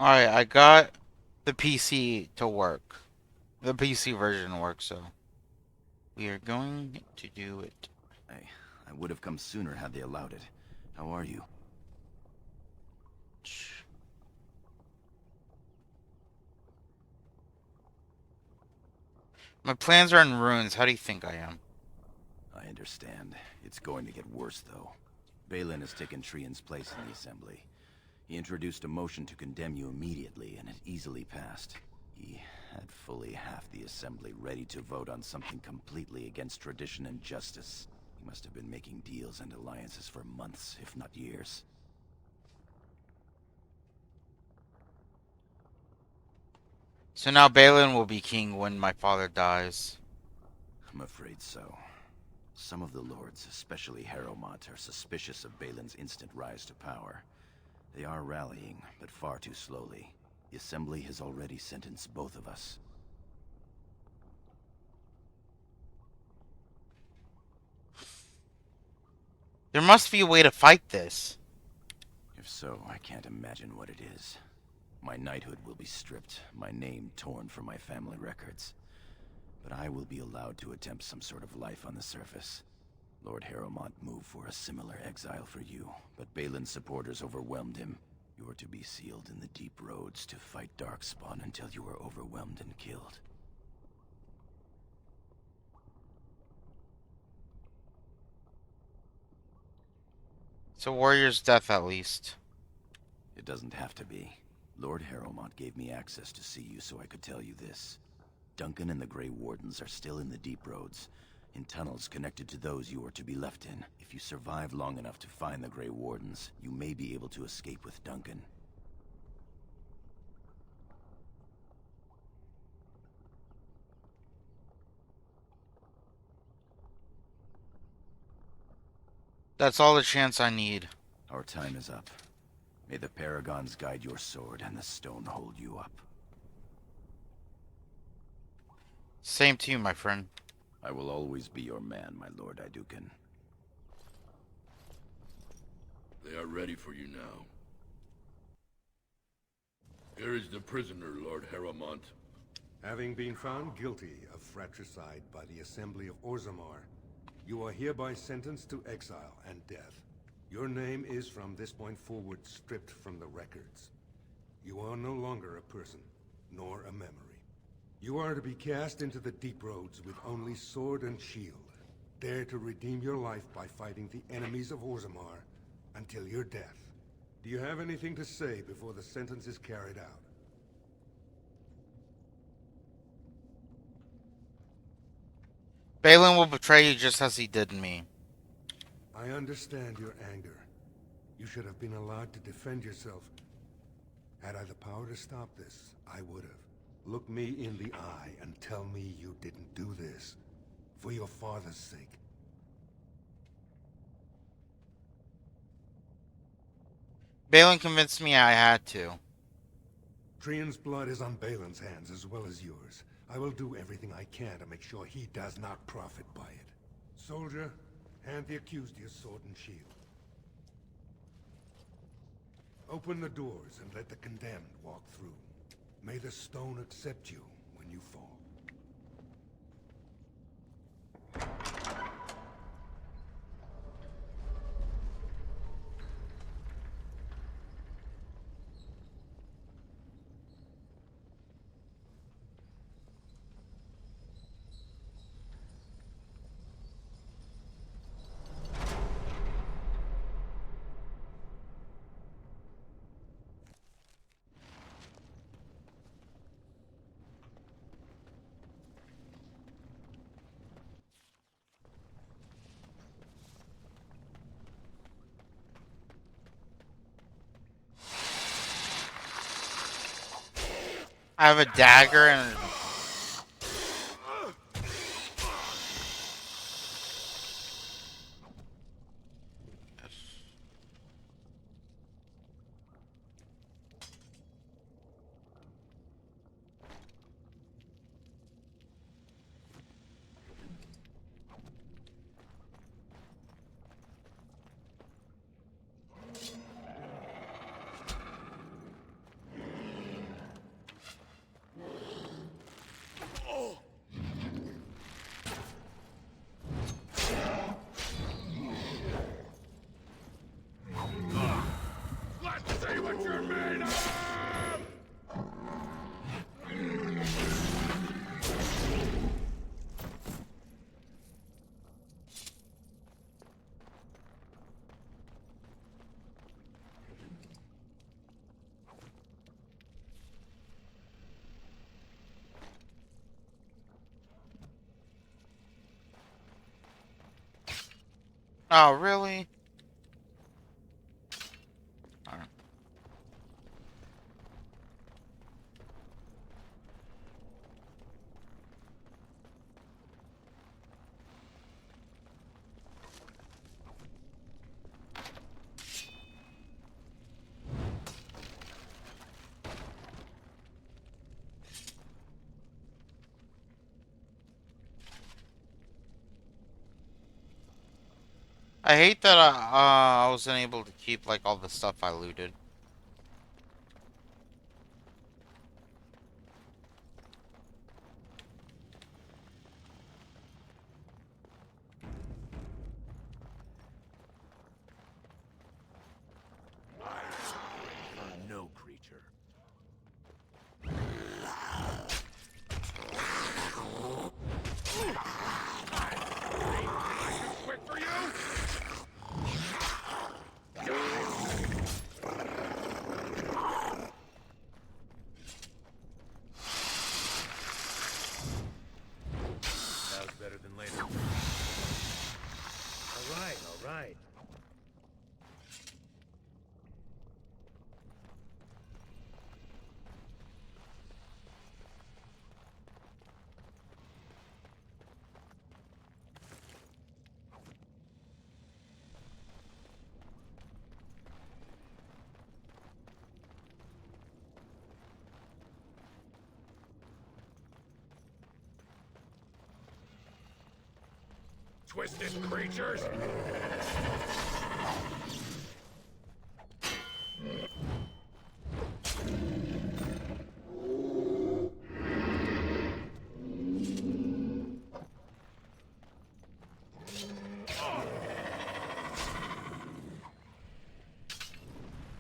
Alright, I got the PC to work. The PC version works, so we are going to do it. I would have come sooner had they allowed it. How are you? My plans are in ruins. How do you think I am? I understand. It's going to get worse, though. Balin has taken Trian's place in the Assembly. He introduced a motion to condemn you immediately, and it easily passed. He had fully half the Assembly ready to vote on something completely against tradition and justice. He must have been making deals and alliances for months, if not years. So now Balin will be king when my father dies. I'm afraid so. Some of the lords, especially Harrowmont, are suspicious of Balin's instant rise to power. They are rallying, but far too slowly. The Assembly has already sentenced both of us. There must be a way to fight this. If so, I can't imagine what it is. My knighthood will be stripped, my name torn from my family records. But I will be allowed to attempt some sort of life on the surface. Lord Harrowmont moved for a similar exile for you, but Balin's supporters overwhelmed him. You are to be sealed in the deep roads to fight Darkspawn until you are overwhelmed and killed. It's a warrior's death, at least. It doesn't have to be. Lord Harrowmont gave me access to see you so I could tell you this. Duncan and the Grey Wardens are still in the deep roads, in tunnels connected to those you are to be left in. If you survive long enough to find the Grey Wardens, you may be able to escape with Duncan. That's all the chance I need. Our time is up. May the Paragons guide your sword and the stone hold you up. Same to you, my friend. I will always be your man, my Lord Aeducan. They are ready for you now. Here is the prisoner, Lord Harrowmont. Having been found guilty of fratricide by the Assembly of Orzammar, you are hereby sentenced to exile and death. Your name is from this point forward stripped from the records. You are no longer a person, nor a memory. You are to be cast into the deep roads with only sword and shield. Dare to redeem your life by fighting the enemies of Orzammar until your death. Do you have anything to say before the sentence is carried out? Balin will betray you just as he did me. I understand your anger. You should have been allowed to defend yourself. Had I the power to stop this, I would have. Look me in the eye and tell me you didn't do this. For your father's sake. Balin convinced me I had to. Trian's blood is on Balin's hands as well as yours. I will do everything I can to make sure he does not profit by it. Soldier, hand the accused your sword and shield. Open the doors and let the condemned walk through. May the stone accept you when you fall. I have a dagger and Let's see what you're made of! Oh, really? Alright. I hate that I wasn't able to keep like all the stuff I looted. No creature. Quick for you? Now's better than later. All right, all right. Twisted creatures!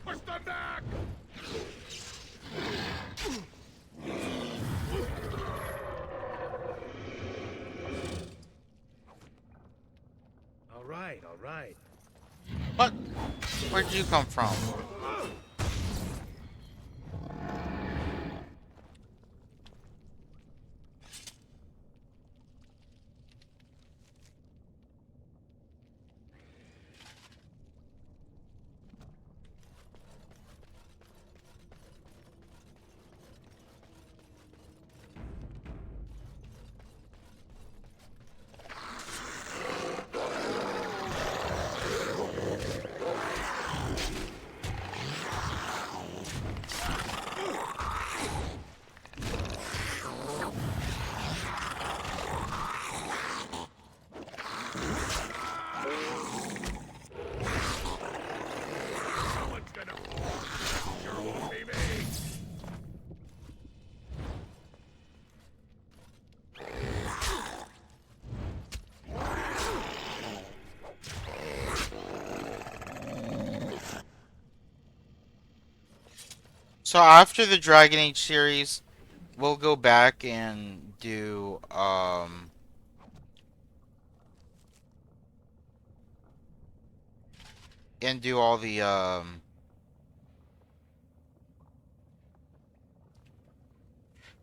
Push them back! All right, all right. What? Where'd you come from? Someone's gonna... Sure won't be me! So after the Dragon Age series, we'll go back and do all the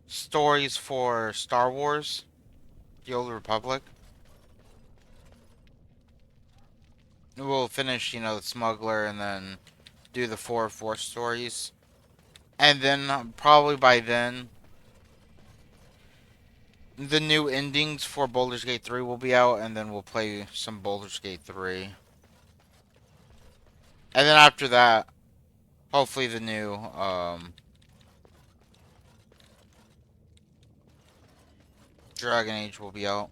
stories for Star Wars, the Old Republic. We'll finish, you know, the Smuggler and then do the 4 stories. And then probably by then the new endings for Baldur's Gate 3 will be out, and then we'll play some Baldur's Gate 3. And then after that, hopefully the new Dragon Age will be out.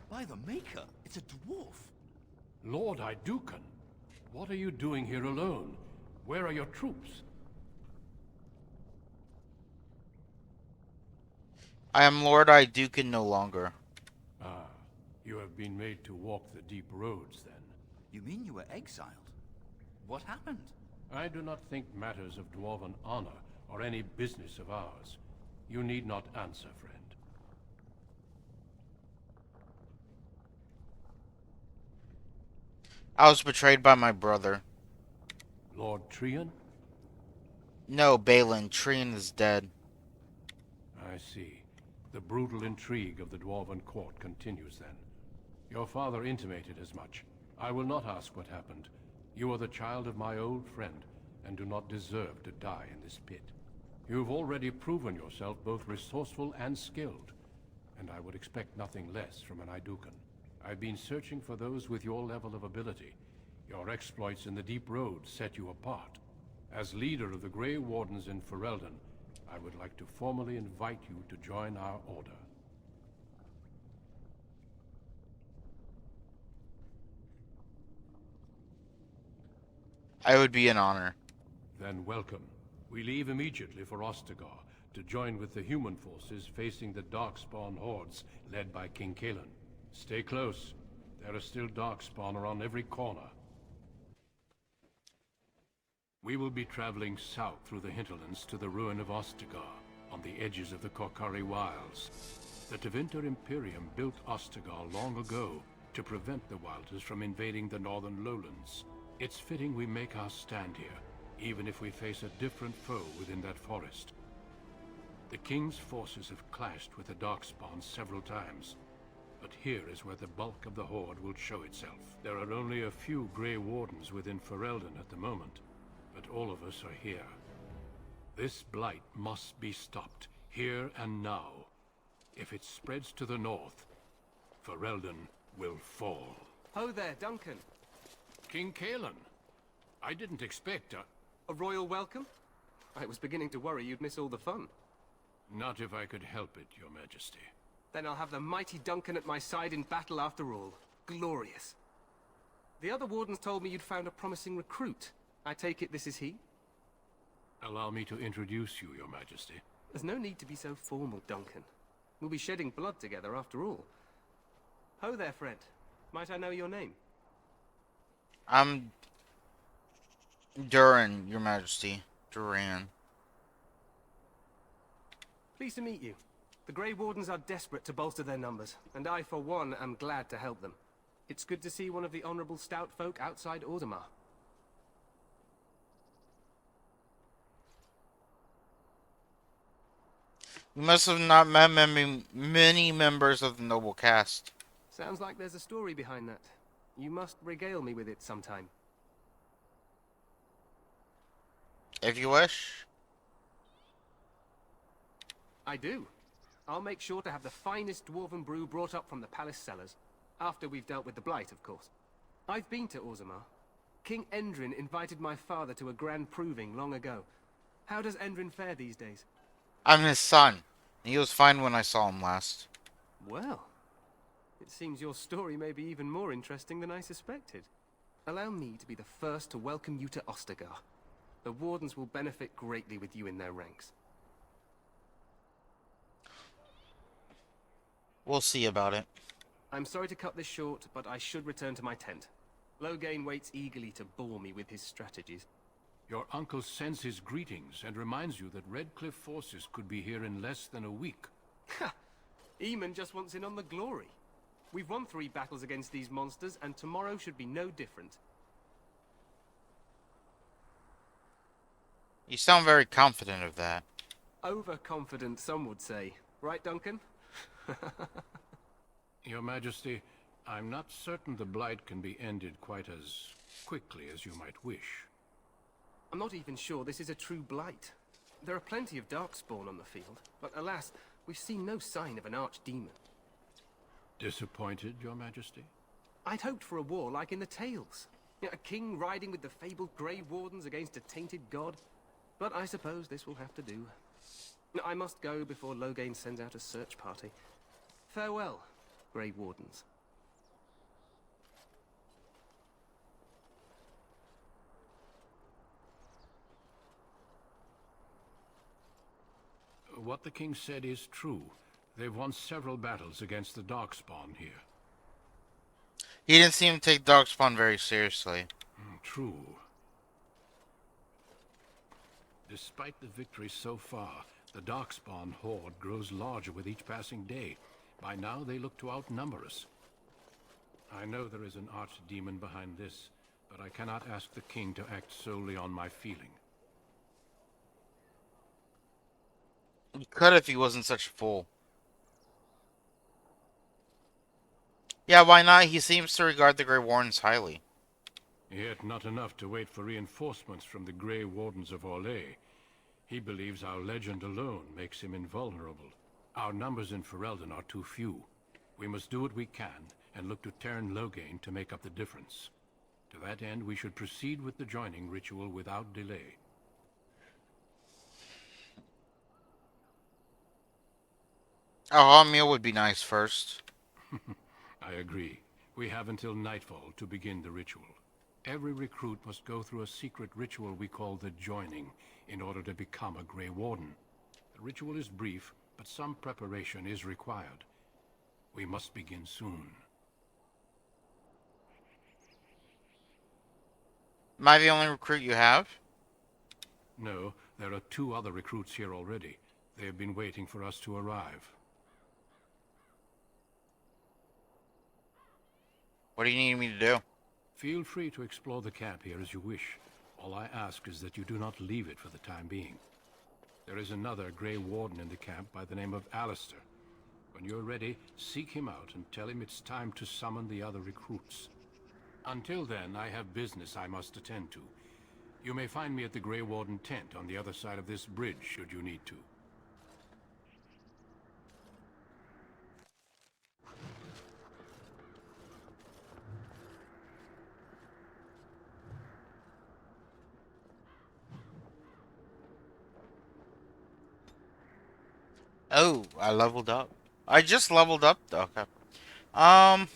By the Maker, it's a dwarf. Lord Idukan, What are you doing here alone? Where are your troops? I am Lord Iduken no longer. Ah, you have been made to walk the deep roads, then. You mean you were exiled? What happened? I do not think matters of dwarven honor are any business of ours. You need not answer, friend. I was betrayed by my brother. Lord Trian? No, Balin. Trian is dead. I see. The brutal intrigue of the Dwarven court continues, then. Your father intimated as much. I will not ask what happened. You are the child of my old friend, and do not deserve to die in this pit. You've already proven yourself both resourceful and skilled, and I would expect nothing less from an Idukan. I've been searching for those with your level of ability. Your exploits in the Deep Road set you apart. As leader of the Grey Wardens in Ferelden, I would like to formally invite you to join our order. I would be an honor. Then welcome. We leave immediately for Ostagar to join with the human forces facing the Darkspawn hordes led by King Cailan. Stay close. There are still Darkspawn around every corner. We will be traveling south through the hinterlands to the ruin of Ostagar, on the edges of the Korcari Wilds. The Tevinter Imperium built Ostagar long ago to prevent the Wilders from invading the northern lowlands. It's fitting we make our stand here, even if we face a different foe within that forest. The King's forces have clashed with the Darkspawn several times, but here is where the bulk of the Horde will show itself. There are only a few Grey Wardens within Ferelden at the moment, but all of us are here. This blight must be stopped, here and now. If it spreads to the north, Ferelden will fall. Ho there, Duncan. King Cailan, I didn't expect A royal welcome? I was beginning to worry you'd miss all the fun. Not if I could help it, Your Majesty. Then I'll have the mighty Duncan at my side in battle after all. Glorious. The other wardens told me you'd found a promising recruit. I take it this is he? Allow me to introduce you, Your Majesty. There's no need to be so formal, Duncan. We'll be shedding blood together after all. Ho there, friend. Might I know your name? I'm Duran, Your Majesty. Duran. Pleased to meet you. The Grey Wardens are desperate to bolster their numbers, and I, for one, am glad to help them. It's good to see one of the honorable stout folk outside Orzammar. You must have not met many members of the noble caste. Sounds like there's a story behind that. You must regale me with it sometime. If you wish. I do. I'll make sure to have the finest dwarven brew brought up from the palace cellars. After we've dealt with the blight, of course. I've been to Orzammar. King Endrin invited my father to a grand proving long ago. How does Endrin fare these days? I'm his son. He was fine when I saw him last. Well, it seems your story may be even more interesting than I suspected. Allow me to be the first to welcome you to Ostagar. The Wardens will benefit greatly with you in their ranks. We'll see about it. I'm sorry to cut this short, but I should return to my tent. Loghain waits eagerly to bore me with his strategies. Your uncle sends his greetings and reminds you that Redcliffe forces could be here in less than a week. Ha! Eamon just wants in on the glory. We've won 3 battles against these monsters, and tomorrow should be no different. You sound very confident of that. Overconfident, some would say. Right, Duncan? Your Majesty, I'm not certain the blight can be ended quite as quickly as you might wish. I'm not even sure this is a true blight. There are plenty of Darkspawn on the field, but alas, we've seen no sign of an archdemon. Disappointed, Your Majesty? I'd hoped for a war like in the Tales. A king riding with the fabled Grey Wardens against a tainted god. But I suppose this will have to do. I must go before Loghain sends out a search party. Farewell, Grey Wardens. What the king said is true. They've won several battles against the Darkspawn here. He didn't seem to take Darkspawn very seriously. True. Despite the victories so far, the Darkspawn horde grows larger with each passing day. By now, they look to outnumber us. I know there is an archdemon behind this, but I cannot ask the king to act solely on my feeling. He could if he wasn't such a fool. Yeah, why not? He seems to regard the Grey Wardens highly. Yet not enough to wait for reinforcements from the Grey Wardens of Orlais. He believes our legend alone makes him invulnerable. Our numbers in Ferelden are too few. We must do what we can, and look to Teyrn Loghain to make up the difference. To that end, we should proceed with the joining ritual without delay. A hot meal would be nice first. I agree. We have until nightfall to begin the ritual. Every recruit must go through a secret ritual we call the Joining in order to become a Grey Warden. The ritual is brief, but some preparation is required. We must begin soon. Am I the only recruit you have? No, there are 2 other recruits here already. They have been waiting for us to arrive. What do you need me to do? Feel free to explore the camp here as you wish. All I ask is that you do not leave it for the time being. There is another Grey Warden in the camp by the name of Alistair. When you're ready, seek him out and tell him it's time to summon the other recruits. Until then, I have business I must attend to. You may find me at the Grey Warden tent on the other side of this bridge, should you need to. Oh, I leveled up. I just leveled up though. Okay. Um.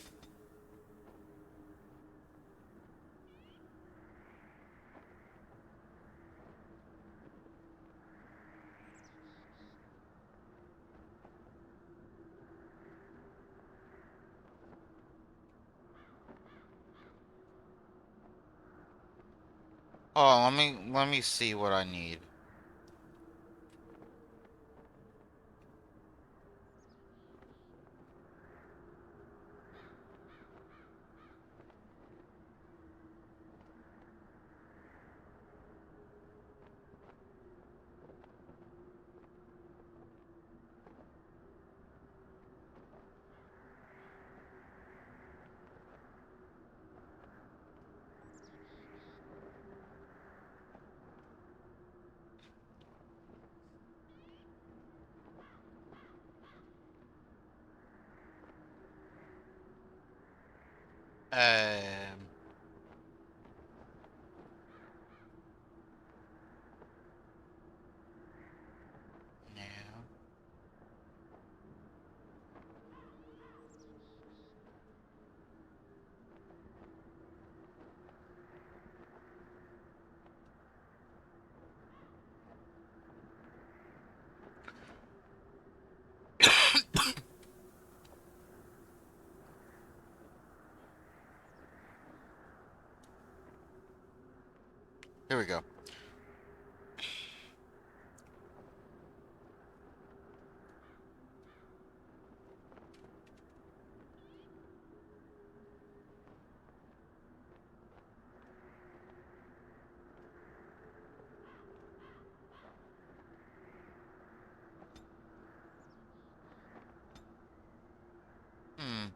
Oh, let me see what I need. Um. No. Here we go. Hmm.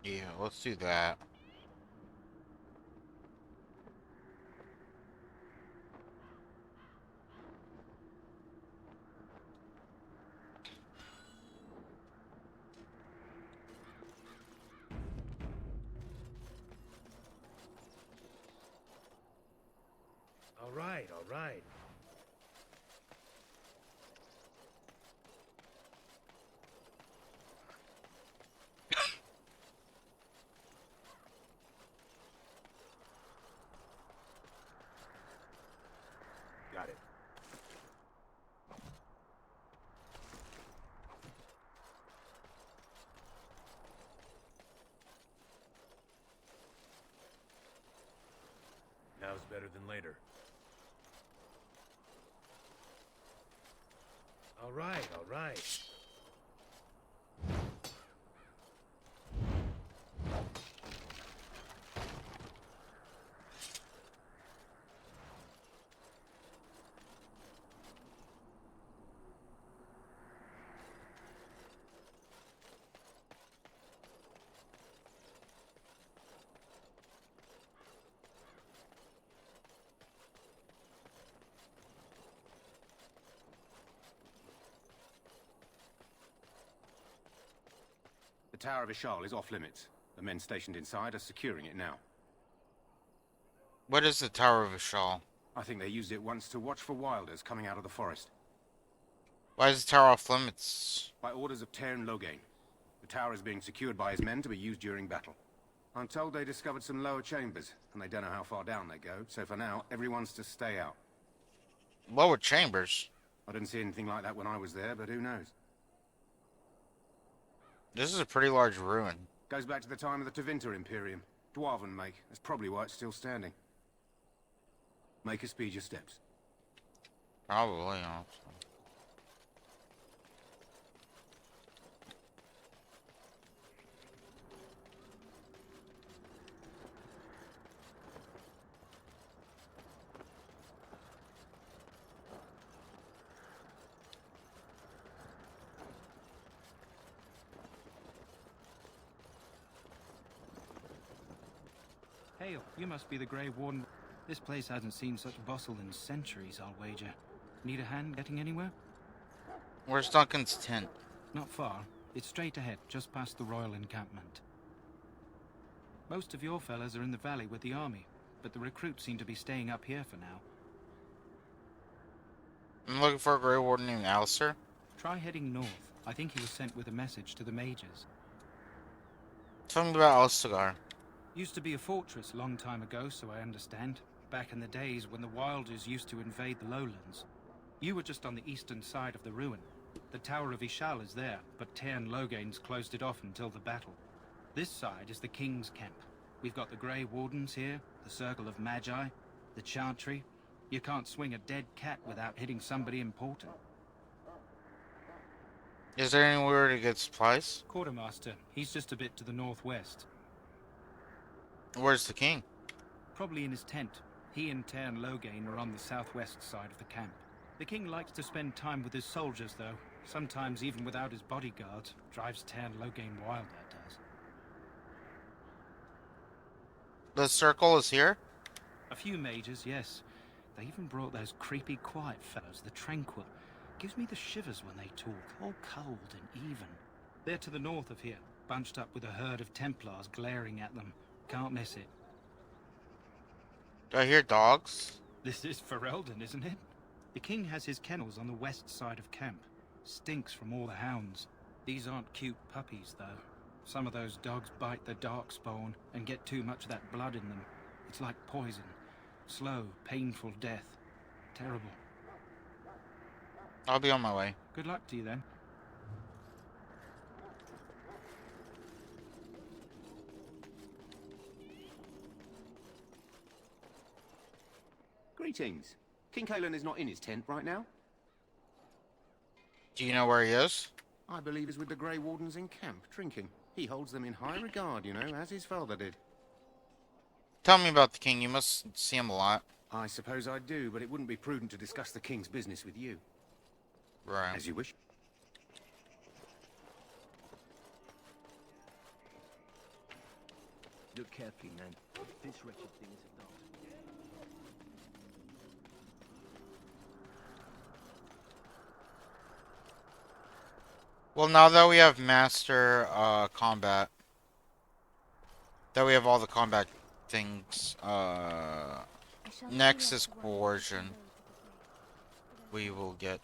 Yeah, let's do that. All right, all right. Got it. Now's better than later. All right, all right. The Tower of Ishal is off limits. The men stationed inside are securing it now. What is the Tower of Ishal? I think they used it once to watch for wilders coming out of the forest. Why is the tower off limits? By orders of Tairn Loghain. The tower is being secured by his men to be used during battle. I'm told they discovered some lower chambers, and they don't know how far down they go, so for now, everyone's to stay out. Lower chambers? I didn't see anything like that when I was there, but who knows? This is a pretty large ruin. Goes back to the time of the Tevinter Imperium. Dwarven make. That's probably why it's still standing. Make us speed your steps. Probably, honestly. Hail, you must be the Grey Warden. This place hasn't seen such bustle in centuries, I'll wager. Need a hand getting anywhere? Where's Duncan's tent? Not far. It's straight ahead, just past the royal encampment. Most of your fellas are in the valley with the army, but the recruits seem to be staying up here for now. I'm looking for a Grey Warden named Alistair. Try heading north. I think he was sent with a message to the mages. Tell me about Alstagar. Used to be a fortress long time ago, so I understand. Back in the days when the Wilders used to invade the lowlands. You were just on the eastern side of the ruin. The Tower of Ishal is there, but Tairn Loghain's closed it off until the battle. This side is the King's camp. We've got the Grey Wardens here, the Circle of Magi, the Chantry. You can't swing a dead cat without hitting somebody important. Is there anywhere to get supplies? Quartermaster, he's just a bit to the northwest. Where's the king? Probably in his tent. He and Tairn Loghain are on the southwest side of the camp. The king likes to spend time with his soldiers, though. Sometimes even without his bodyguards. Drives Tairn Loghain wild, that does. The circle is here? A few mages, yes. They even brought those creepy quiet fellows, the Tranquil. Gives me the shivers when they talk, all cold and even. They're to the north of here, bunched up with a herd of Templars glaring at them. Can't miss it. Do I hear dogs? This is Ferelden, isn't it? The king has his kennels on the west side of camp. Stinks from all the hounds. These aren't cute puppies, though. Some of those dogs bite the darkspawn and get too much of that blood in them. It's like poison. Slow, painful death. Terrible. I'll be on my way. Good luck to you, then. Greetings. King Cailan is not in his tent right now. Do you know where he is? I believe he's with the Grey Wardens in camp, drinking. He holds them in high regard, you know, as his father did. Tell me about the king. You must see him a lot. I suppose I do, but it wouldn't be prudent to discuss the king's business with you. Right. As you wish. Look carefully, man. This wretched thing is a dark. Well, now that we have master combat, that we have all the combat things, next is coercion. We will get.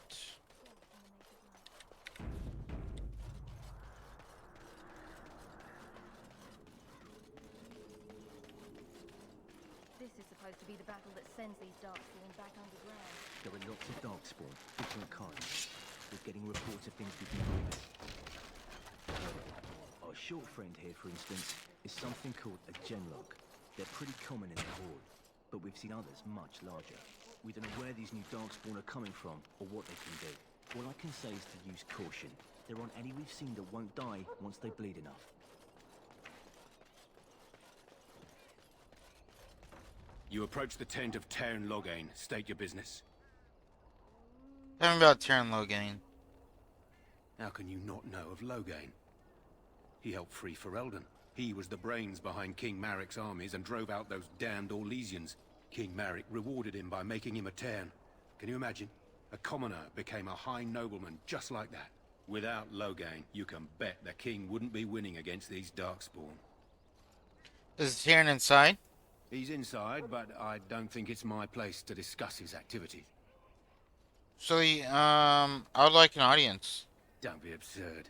This is supposed to be the battle that sends these Darkspawn back underground. There are lots of Darkspawn, different kinds. We're getting reports of things we've never even. Our short friend here, for instance, is something called a Genlock. They're pretty common in the Horde, but we've seen others much larger. We don't know where these new Darkspawn are coming from, or what they can do. All I can say is to use caution. There aren't any we've seen that won't die once they bleed enough. You approach the tent of Teyrn Loghain. State your business. Tell me about Teyrn Loghain. How can you not know of Loghain? He helped free Ferelden. He was the brains behind King Maric's armies and drove out those damned Orlesians. King Maric rewarded him by making him a Teyrn. Can you imagine? A commoner became a high nobleman just like that. Without Loghain, you can bet the king wouldn't be winning against these Darkspawn. Is Teyrn inside? He's inside, but I don't think it's my place to discuss his activities. So, I would like an audience. Don't be absurd.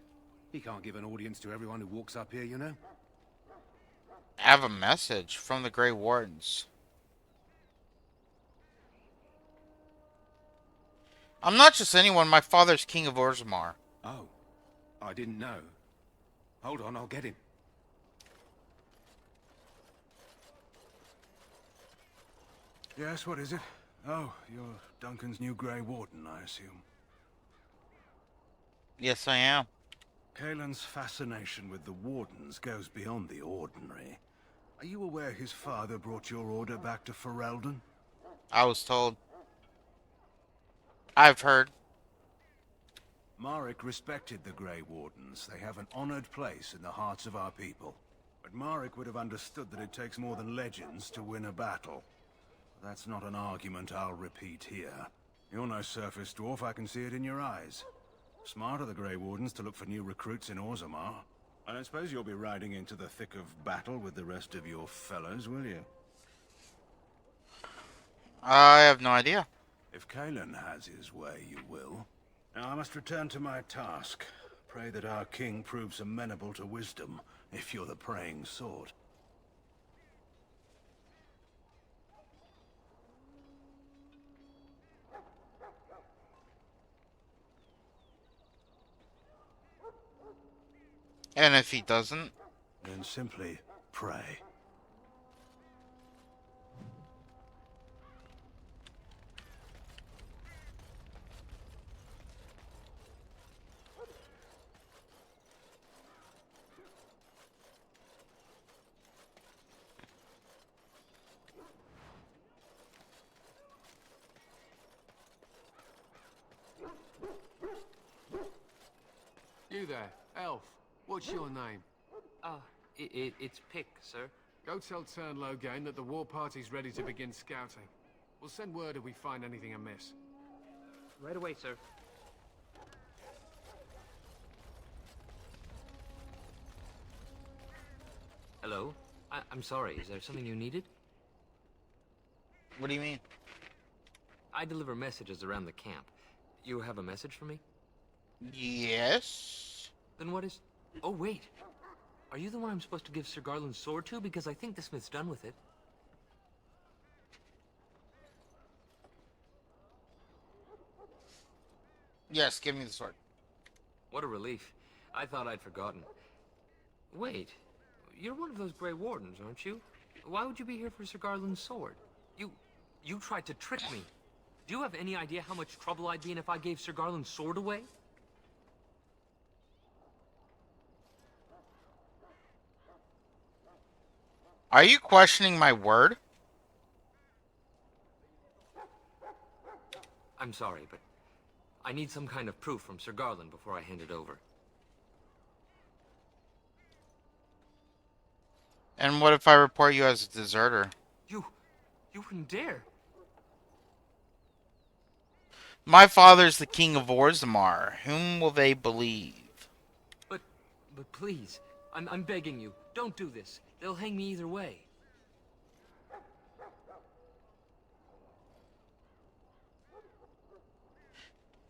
He can't give an audience to everyone who walks up here, you know? I have a message from the Grey Wardens. I'm not just anyone, my father's King of Orzammar. Oh, I didn't know. Hold on, I'll get him. Yes, what is it? Oh, you're Duncan's new Grey Warden, I assume. Yes, I am. Cailan's fascination with the Wardens goes beyond the ordinary. Are you aware his father brought your order back to Ferelden? I was told. I've heard. Maric respected the Grey Wardens. They have an honored place in the hearts of our people. But Maric would have understood that it takes more than legends to win a battle. That's not an argument I'll repeat here. You're no surface dwarf, I can see it in your eyes. Smart of the Grey Wardens to look for new recruits in Orzammar. I don't suppose you'll be riding into the thick of battle with the rest of your fellows, will you? I have no idea. If Cailan has his way, you will. Now I must return to my task. Pray that our king proves amenable to wisdom, if you're the praying sort. And if he doesn't? Then simply pray. You there, elf. What's your name? It's Pick, sir. Go tell Teyrn Loghain that the war party's ready to begin scouting. We'll send word if we find anything amiss. Right away, sir. Hello? I'm sorry, is there something you needed? What do you mean? I deliver messages around the camp. You have a message for me? Yes? Then what is... Oh, wait. Are you the one I'm supposed to give Sir Garland's sword to? Because I think the smith's done with it. Yes, give me the sword. What a relief. I thought I'd forgotten. Wait. You're one of those Grey Wardens, aren't you? Why would you be here for Sir Garland's sword? You tried to trick me. Do you have any idea how much trouble I'd be in if I gave Sir Garland's sword away? Are you questioning my word? I'm sorry, but I need some kind of proof from Sir Garland before I hand it over. And what if I report you as a deserter? You wouldn't dare. My father's the king of Orzammar. Whom will they believe? But please, I'm begging you, don't do this. They'll hang me either way.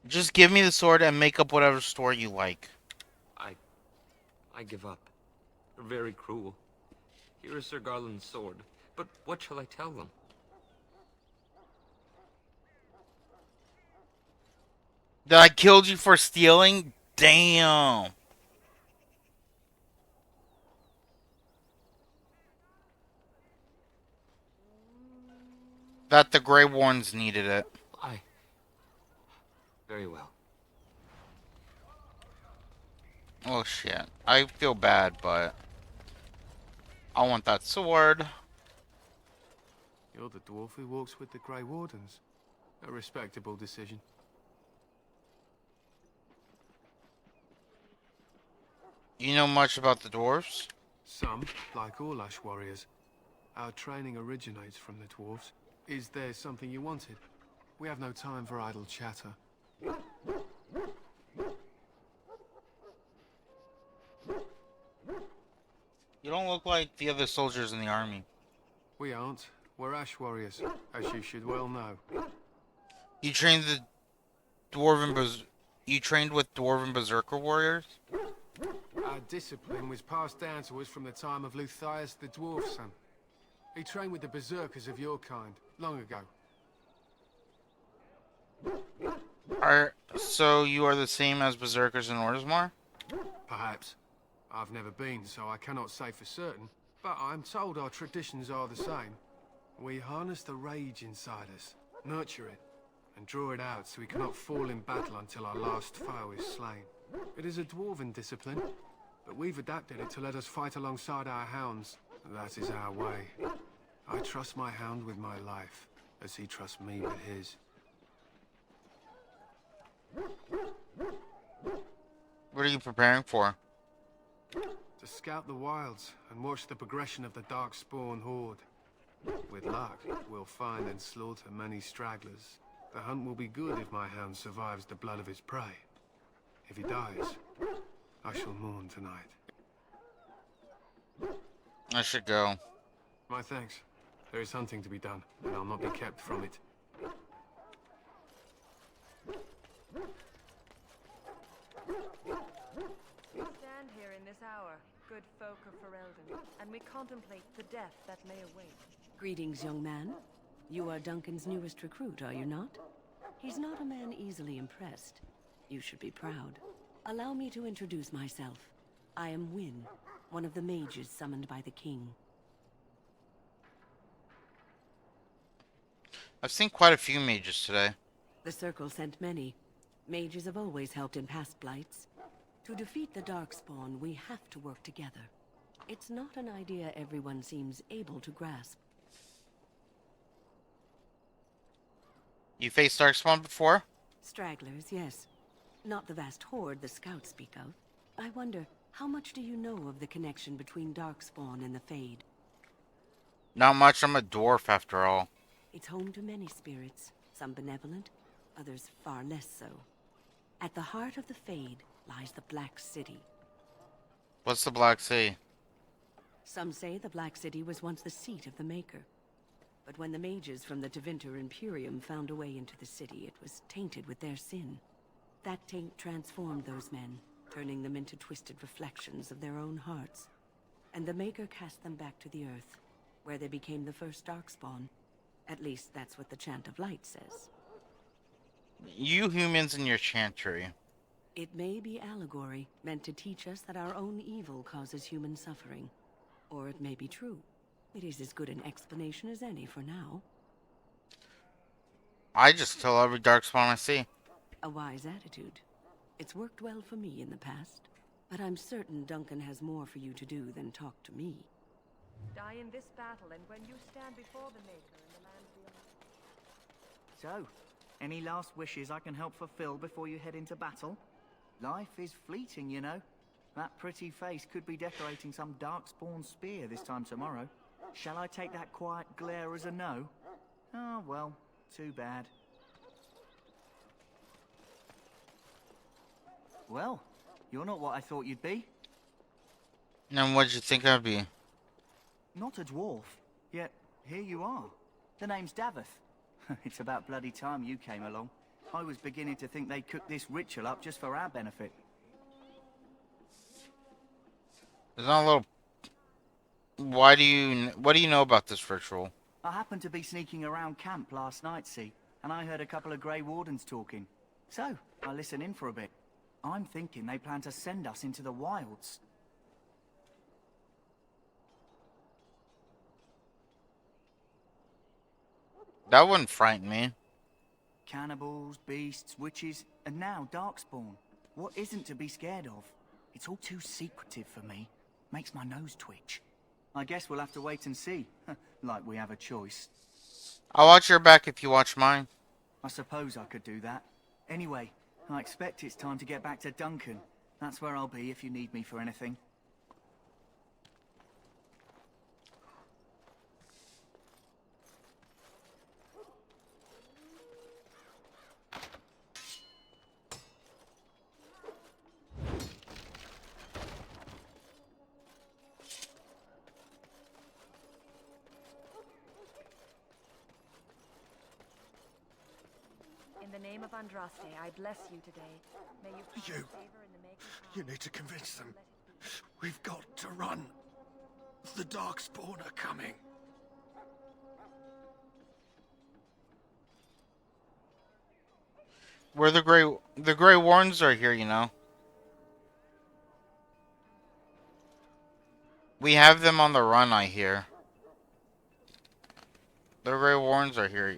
Just give me the sword and make up whatever story you like. I give up. They're very cruel. Here is Sir Garland's sword, but what shall I tell them? That I killed you for stealing? Damn. That the Grey Warrens needed it. Very well. Oh shit. I feel bad, but I want that sword. You're the dwarf who walks with the Grey Wardens. A respectable decision. You know much about the dwarves? Some, like all Ash warriors. Our training originates from the dwarves. Is there something you wanted? We have no time for idle chatter. You don't look like the other soldiers in the army. We aren't. We're Ash warriors, as you should well know. You trained with dwarven berserker warriors? Our discipline was passed down to us from the time of Luthias the dwarf son. He trained with the berserkers of your kind, long ago. So you are the same as berserkers in Orzammar? Perhaps. I've never been, so I cannot say for certain, but I'm told our traditions are the same. We harness the rage inside us, nurture it, and draw it out so we cannot fall in battle until our last foe is slain. It is a dwarven discipline, but we've adapted it to let us fight alongside our hounds. That is our way. I trust my hound with my life, as he trusts me with his. What are you preparing for? To scout the wilds and watch the progression of the Darkspawn horde. With luck, we'll find and slaughter many stragglers. The hunt will be good if my hound survives the blood of his prey. If he dies, I shall mourn tonight. I should go. My thanks. There is hunting to be done, and I'll not be kept from it. We stand here in this hour, good folk of Ferelden, and we contemplate the death that may await. Greetings, young man. You are Duncan's newest recruit, are you not? He's not a man easily impressed. You should be proud. Allow me to introduce myself. I am Wynne, one of the mages summoned by the king. I've seen quite a few mages today. The Circle sent many. Mages have always helped in past blights. To defeat the Darkspawn, we have to work together. It's not an idea everyone seems able to grasp. You faced Darkspawn before? Stragglers, yes. Not the vast horde the scouts speak of. I wonder, how much do you know of the connection between Darkspawn and the Fade? Not much, I'm a dwarf after all. It's home to many spirits, some benevolent, others far less so. At the heart of the Fade lies the Black City. What's the Black Sea? Some say the Black City was once the seat of the Maker. But when the mages from the Tevinter Imperium found a way into the city, it was tainted with their sin. That taint transformed those men, turning them into twisted reflections of their own hearts. And the Maker cast them back to the Earth, where they became the first Darkspawn. At least that's what the Chant of Light says. You humans and your chantry. It may be allegory, meant to teach us that our own evil causes human suffering. Or it may be true. It is as good an explanation as any for now. I just kill every Darkspawn I see. A wise attitude. It's worked well for me in the past. But I'm certain Duncan has more for you to do than talk to me. Die in this battle, and when you stand before the Maker in the land beyond... So, any last wishes I can help fulfill before you head into battle? Life is fleeting, you know. That pretty face could be decorating some darkspawn spear this time tomorrow. Shall I take that quiet glare as a no? Oh, well, too bad. Well, you're not what I thought you'd be. And what'd you think I'd be? Not a dwarf, yet here you are. The name's Daveth. It's about bloody time you came along. I was beginning to think they'd cook this ritual up just for our benefit. There's not a little... What do you know about this ritual? I happened to be sneaking around camp last night, see, and I heard a couple of Grey Wardens talking. So, I listened in for a bit. I'm thinking they plan to send us into the wilds. That wouldn't frighten me. Cannibals, beasts, witches, and now Darkspawn. What isn't to be scared of? It's all too secretive for me. Makes my nose twitch. I guess we'll have to wait and see. Like we have a choice. I'll watch your back if you watch mine. I suppose I could do that. Anyway, I expect it's time to get back to Duncan. That's where I'll be if you need me for anything. In the name of Andraste, I bless you today. May you find favor in the Maker's heart. You need to convince them. We've got to run. The Darkspawn are coming. Where the Grey Wardens are here, you know. We have them on the run, I hear. The Grey Wardens are here.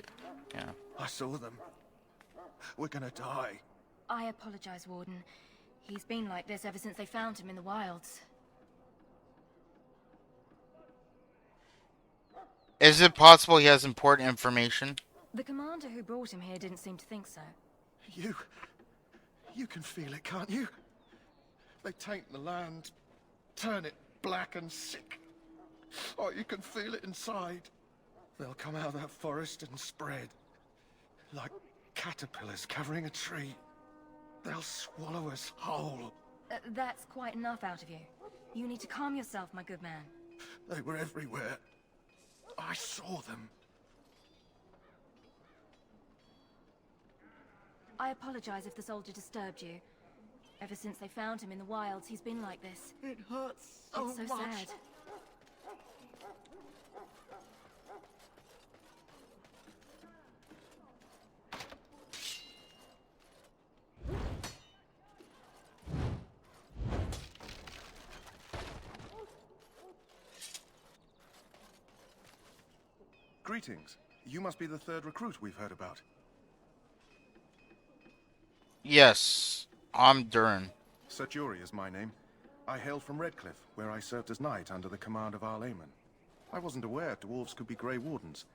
Yeah. I saw them. We're gonna die. I apologize, Warden. He's been like this ever since they found him in the wilds. Is it possible he has important information? The commander who brought him here didn't seem to think so. You can feel it, can't you? They taint the land, turn it black and sick. Oh, you can feel it inside. They'll come out of that forest and spread. Like caterpillars covering a tree. They'll swallow us whole. That's quite enough out of you. You need to calm yourself, my good man. They were everywhere. I saw them. I apologize if the soldier disturbed you. Ever since they found him in the wilds, he's been like this. It hurts so It's so much. sad. Greetings. You must be the third recruit we've heard about. Yes, I'm Durin. Sir Jury is my name. I hail from Redcliffe, where I served as knight under the command of Arl Eamon. I wasn't aware dwarves could be Grey Wardens.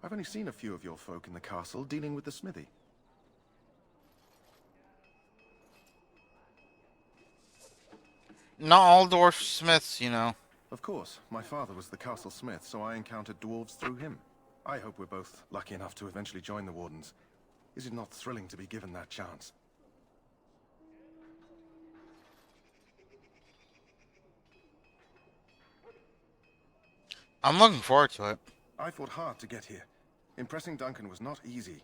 I've only seen a few of your folk in the castle dealing with the smithy. Not all dwarf smiths, you know. Of course, my father was the castle smith, so I encountered dwarves through him. I hope we're both lucky enough to eventually join the Wardens. Is it not thrilling to be given that chance? I'm looking forward to it. I fought hard to get here. Impressing Duncan was not easy.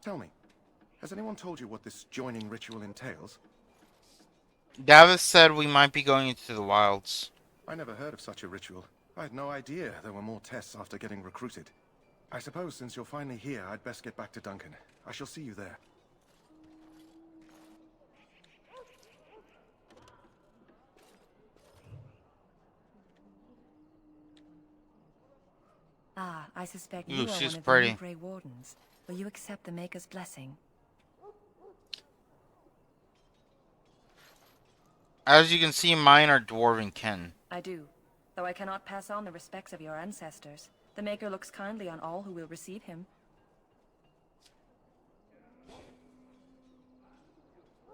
Tell me, has anyone told you what this joining ritual entails? Davith said we might be going into the wilds. I never heard of such a ritual. I had no idea there were more tests after getting recruited. I suppose since you're finally here, I'd best get back to Duncan. I shall see you there. Ah, I suspect Ooh, you are she's one of pretty. the new Grey Wardens. Will you accept the Maker's blessing? As you can see, mine are dwarven kin. I do, though I cannot pass on the respects of your ancestors. The Maker looks kindly on all who will receive him.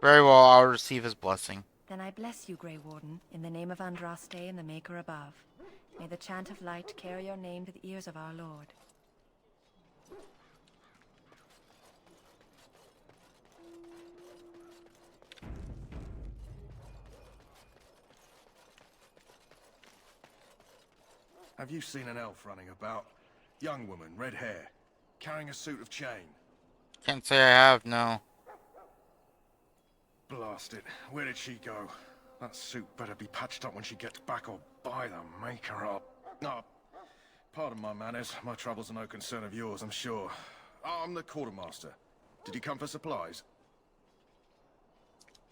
Very well, I'll receive his blessing. Then I bless you, Grey Warden, in the name of Andraste and the Maker above. May the chant of light carry your name to the ears of our Lord. Have you seen an elf running about? Young woman, red hair, carrying a suit of chain. Can't say I have, no. Blast it. Where did she go? That suit better be patched up when she gets back, or by the Maker up. No, pardon my manners. My troubles are no concern of yours, I'm sure. I'm the quartermaster. Did you come for supplies?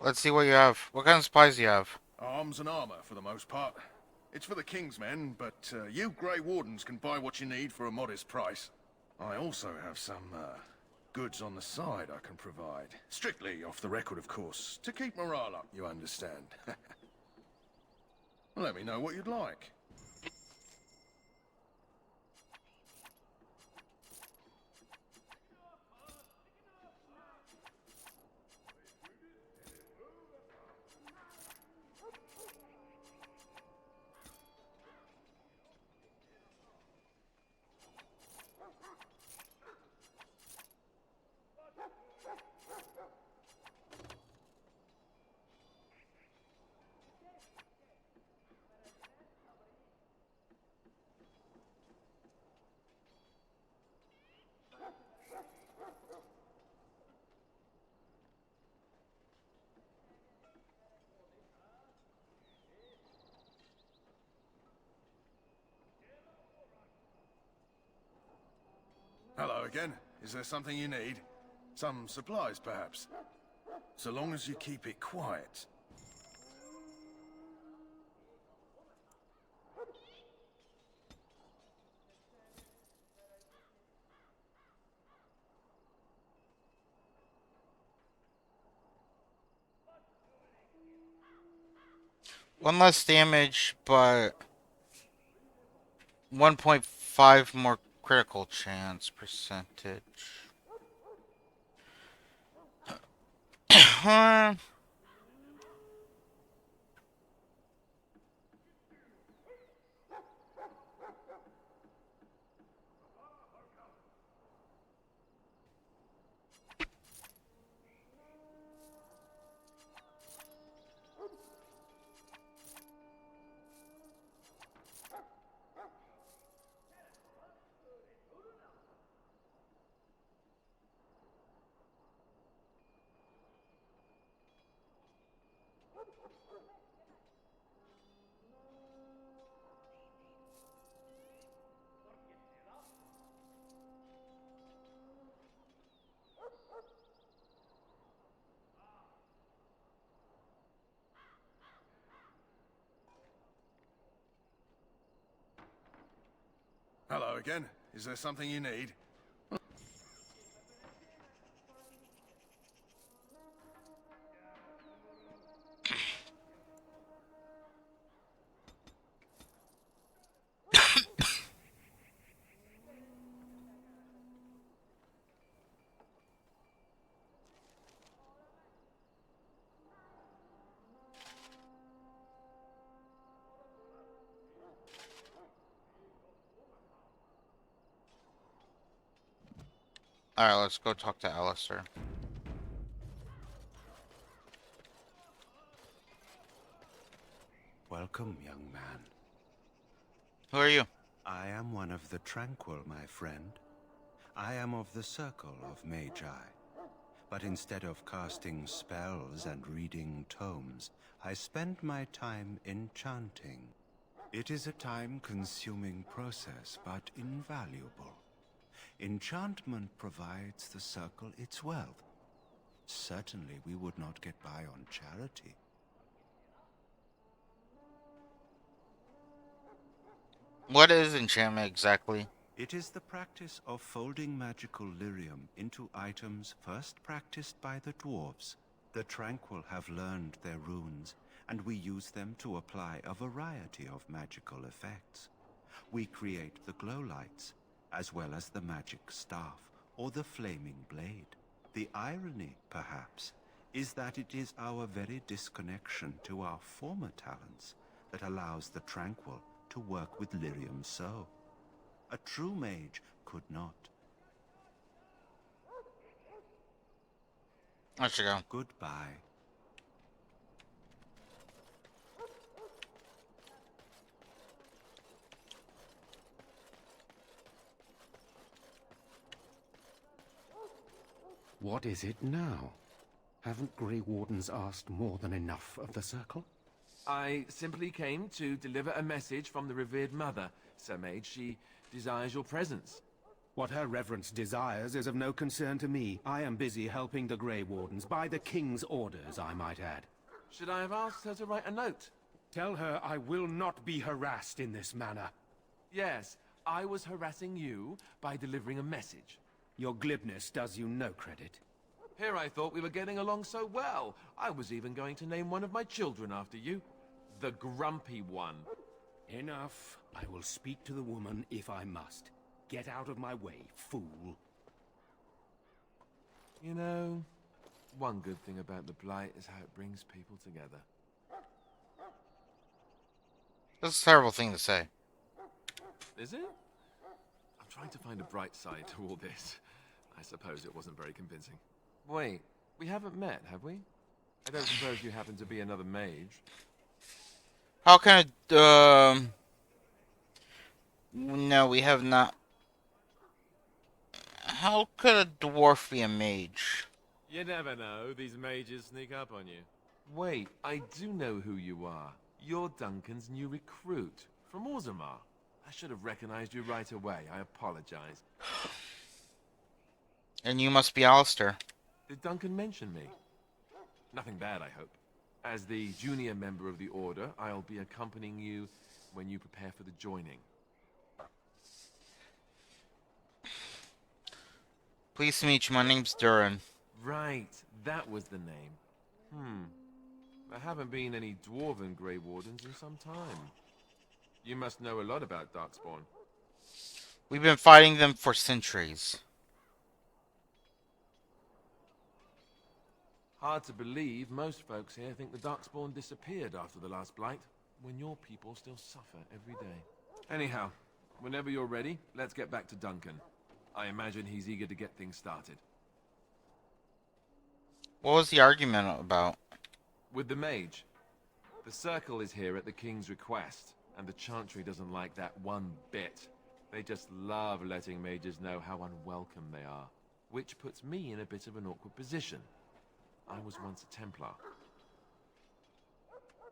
Let's see what you have. What kind of supplies do you have? Arms and armor, for the most part. It's for the King's men, but you Grey Wardens can buy what you need for a modest price. I also have some goods on the side I can provide. Strictly off the record, of course, to keep morale up, you understand. Let me know what you'd like. Hello again. Is there something you need? Some supplies, perhaps? So long as you keep it quiet. One less damage, but 1.5 more critical chance percentage. Hello again. Is there something you need? Alright, let's go talk to Alistair. Welcome, young man. Who are you? I am one of the Tranquil, my friend. I am of the Circle of Magi. But instead of casting spells and reading tomes, I spend my time enchanting. It is a time-consuming process, but invaluable. Enchantment provides the Circle its wealth. Certainly we would not get by on charity. What is enchantment exactly? It is the practice of folding magical lyrium into items first practiced by the dwarves. The Tranquil have learned their runes, and we use them to apply a variety of magical effects. We create the glow lights, as well as the magic staff or the flaming blade. The irony, perhaps, is that it is our very disconnection to our former talents that allows the Tranquil to work with lyrium so. A true mage could not. Let's go. Goodbye. What is it now? Haven't Grey Wardens asked more than enough of the Circle? I simply came to deliver a message from the revered mother, Sir Mage. She desires your presence. What her reverence desires is of no concern to me. I am busy helping the Grey Wardens, by the King's orders, I might add. Should I have asked her to write a note? Tell her I will not be harassed in this manner. Yes, I was harassing you by delivering a message. Your glibness does you no credit. Here I thought we were getting along so well. I was even going to name one of my children after you. The Grumpy One. Enough. I will speak to the woman if I must. Get out of my way, fool. You know, one good thing about the Blight is how it brings people together. That's a terrible thing to say. Is it? I'm trying to find a bright side to all this. I suppose it wasn't very convincing. Wait, we haven't met, have we? I don't suppose you happen to be another mage. How can no, we have not. How could a dwarf be a mage? You never know, these mages sneak up on you. Wait, I do know who you are. You're Duncan's new recruit, from Orzammar. I should have recognized you right away, I apologize. And you must be Alistair. Did Duncan mention me? Nothing bad, I hope. As the junior member of the Order, I'll be accompanying you when you prepare for the joining. Pleased to meet you. My name's Durin. Right, that was the name. There haven't been any Dwarven Grey Wardens in some time. You must know a lot about Darkspawn. We've been fighting them for centuries. Hard to believe, most folks here think the Darkspawn disappeared after the last Blight, when your people still suffer every day. Anyhow, whenever you're ready, let's get back to Duncan. I imagine he's eager to get things started. What was the argument about? With the mage. The Circle is here at the King's request, and the Chantry doesn't like that one bit. They just love letting mages know how unwelcome they are, which puts me in a bit of an awkward position. I was once a Templar.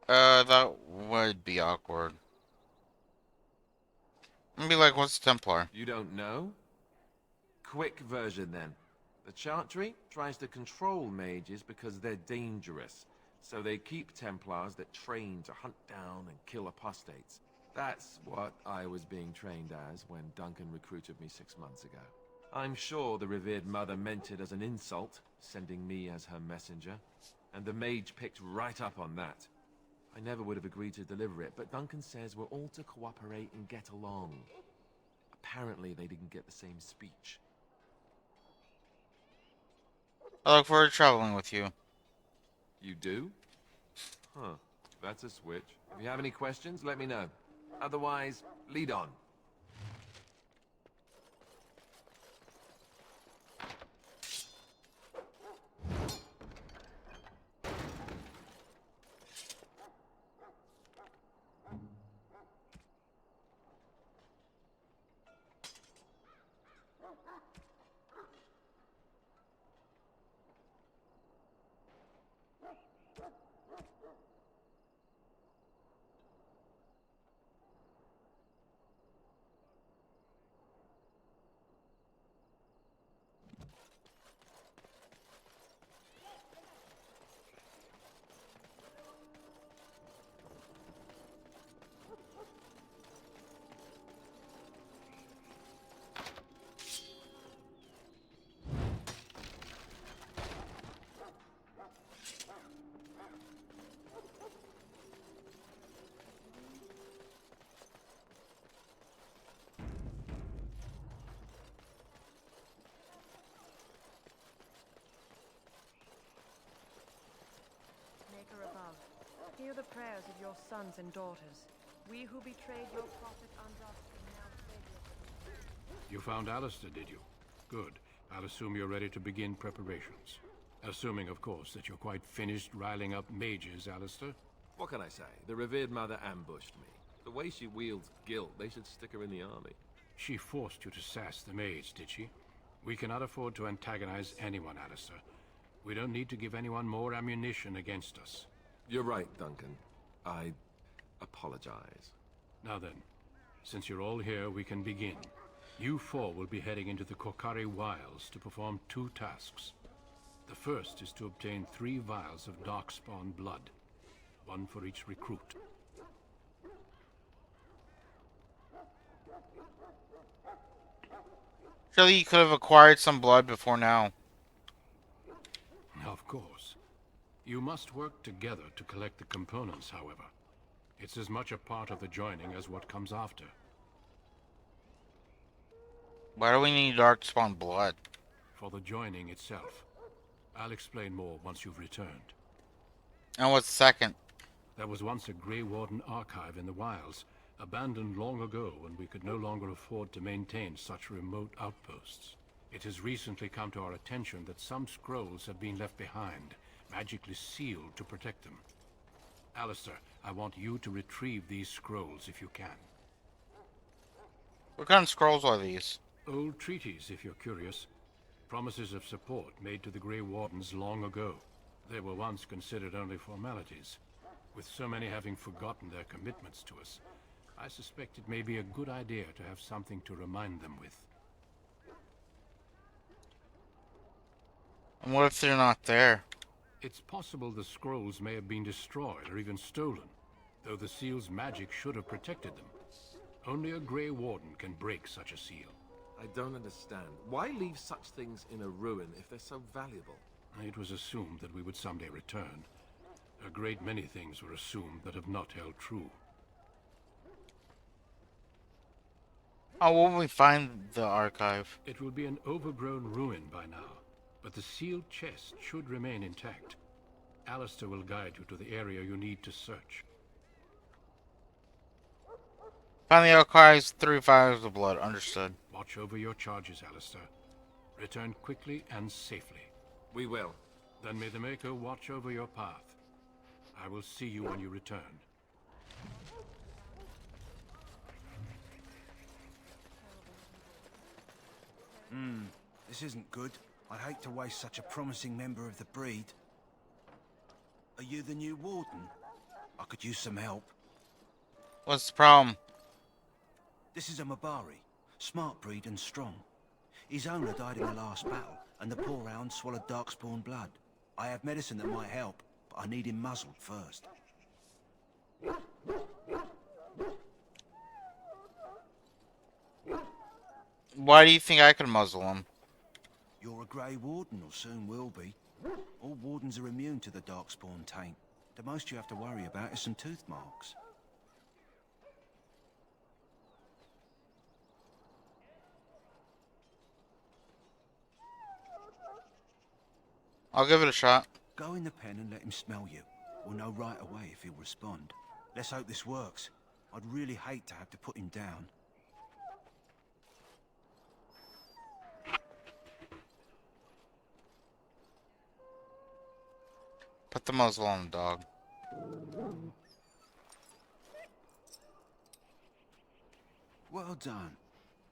That would be awkward. I'd be like, what's Templar? You don't know? Quick version then. The Chantry tries to control mages because they're dangerous, so they keep Templars that train to hunt down and kill apostates. That's what I was being trained as when Duncan recruited me 6 months ago. I'm sure the revered mother meant it as an insult, sending me as her messenger, and the mage picked right up on that. I never would have agreed to deliver it, but Duncan says we're all to cooperate and get along. Apparently they didn't get the same speech. I look forward to traveling with you. You do? Huh. That's a switch. If you have any questions, let me know. Otherwise, lead on. you the prayers of your sons and daughters. We who betrayed your prophet Andras can now save You found Alistair, did you? Good. I'll assume you're ready to begin preparations. Assuming, of course, that you're quite finished riling up mages, Alistair. What can I say? The revered mother ambushed me. The way she wields guilt, they should stick her in the army. She forced you to sass the mage, did she? We cannot afford to antagonize anyone, Alistair. We don't need to give anyone more ammunition against us. You're right, Duncan. I apologize. Now then, since you're all here, we can begin. You four will be heading into the Korcari Wilds to perform 2 tasks. The first is to obtain 3 vials of Darkspawn blood, 1 for each recruit. Surely you could have acquired some blood before now. Of course. You must work together to collect the components, however. It's as much a part of the joining as what comes after. Why do we need Darkspawn blood? For the joining itself. I'll explain more once you've returned. And what's second? There was once a Grey Warden archive in the wilds, abandoned long ago when we could no longer afford to maintain such remote outposts. It has recently come to our attention that some scrolls have been left behind, magically sealed to protect them. Alistair, I want you to retrieve these scrolls if you can. What kind of scrolls are these? Old treaties, if you're curious. Promises of support made to the Grey Wardens long ago. They were once considered only formalities. With so many having forgotten their commitments to us, I suspect it may be a good idea to have something to remind them with. And what if they're not there? It's possible the scrolls may have been destroyed or even stolen, though the seal's magic should have protected them. Only a Grey Warden can break such a seal. I don't understand. Why leave such things in a ruin if they're so valuable? It was assumed that we would someday return. A great many things were assumed that have not held true. How will we find the archive? It will be an overgrown ruin by now, but the sealed chest should remain intact. Alistair will guide you to the area you need to search. Find the archives, 3 vials of blood. Understood. Watch over your charges, Alistair. Return quickly and safely. We will. Then may the Maker watch over your path. I will see you when you return. This isn't good. I'd hate to waste such a promising member of the breed. Are you the new warden? I could use some help. What's the problem? This is a Mabari. Smart breed and strong. His owner died in the last battle, and the poor hound swallowed Darkspawn blood. I have medicine that might help, but I need him muzzled first. Why do you think I could muzzle him? You're a Grey Warden, or soon will be. All wardens are immune to the Darkspawn taint. The most you have to worry about is some tooth marks. I'll give it a shot. Go in the pen and let him smell you. We'll know right away if he'll respond. Let's hope this works. I'd really hate to have to put him down. Put the muzzle on the dog. Well done.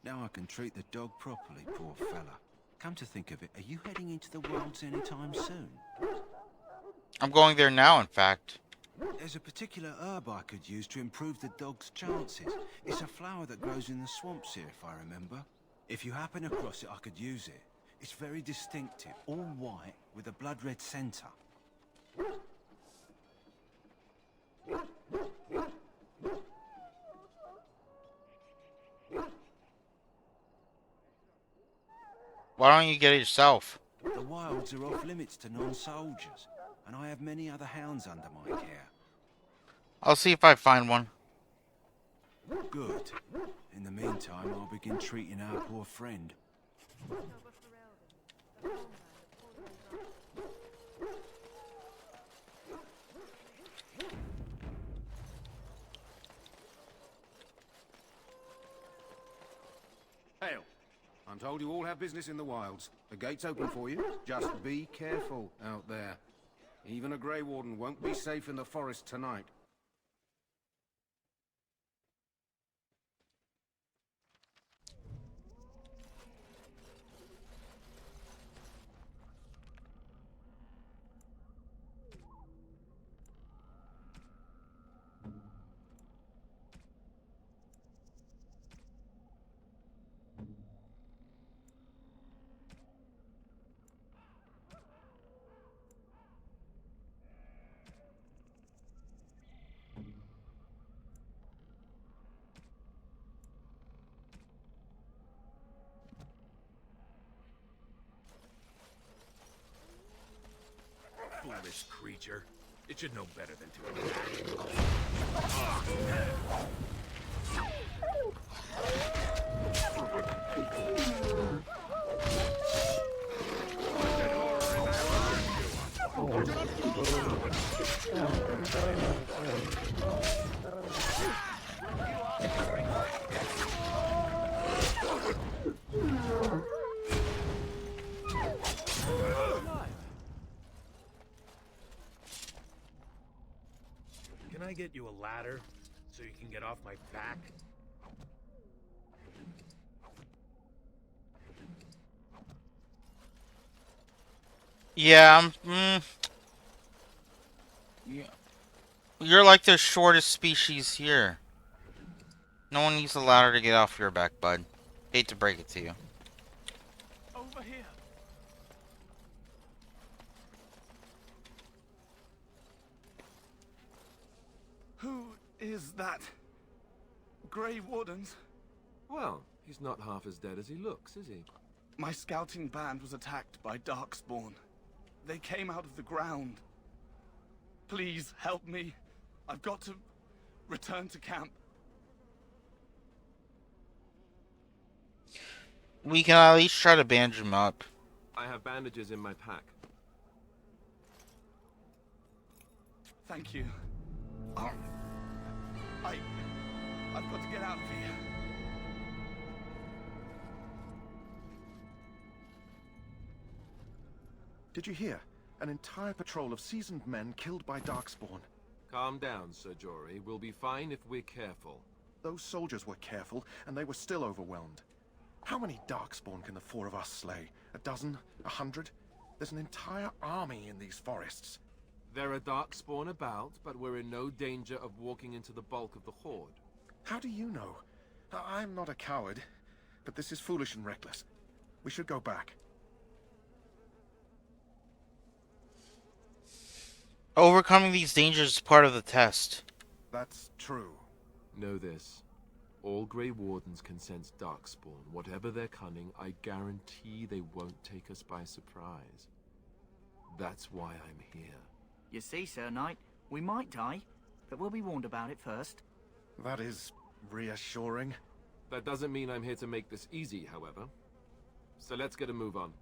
Now I can treat the dog properly, poor fella. Come to think of it, are you heading into the wilds anytime soon? I'm going there now, in fact. There's a particular herb I could use to improve the dog's chances. It's a flower that grows in the swamps here, if I remember. If you happen across it, I could use it. It's very distinctive, all white, with a blood-red centre. Why don't you get it yourself? The wilds are off limits to non-soldiers, and I have many other hounds under my care. I'll see if I find one. Good. In the meantime, I'll begin treating our poor friend. I'm told you all have business in the wilds. The gate's open for you. Just be careful out there. Even a Grey Warden won't be safe in the forest tonight. Foolish creature. It should know better than to attack. Can I get you a ladder so you can get off my back? Yeah, yeah. You're like the shortest species here. No one needs a ladder to get off your back, bud. Hate to break it to you. Over here. Who is that? Grey Wardens? Well, he's not half as dead as he looks, is he? My scouting band was attacked by Darkspawn. They came out of the ground. Please help me. I've got to return to camp. We can at least try to bandage him up. I have bandages in my pack. Thank you. I've got to get out of here. Did you hear? An entire patrol of seasoned men killed by Darkspawn. Calm down, Sir Jory. We'll be fine if we're careful. Those soldiers were careful, and they were still overwhelmed. How many Darkspawn can the four of us slay? A dozen? 100? There's an entire army in these forests. There are Darkspawn about, but we're in no danger of walking into the bulk of the Horde. How do you know? I'm not a coward, but this is foolish and reckless. We should go back. Overcoming these dangers is part of the test. That's true. Know this. All Grey Wardens can sense Darkspawn. Whatever their cunning, I guarantee they won't take us by surprise. That's why I'm here. You see, Sir Knight, we might die, but we'll be warned about it first. That is reassuring. That doesn't mean I'm here to make this easy, however. So let's get a move on.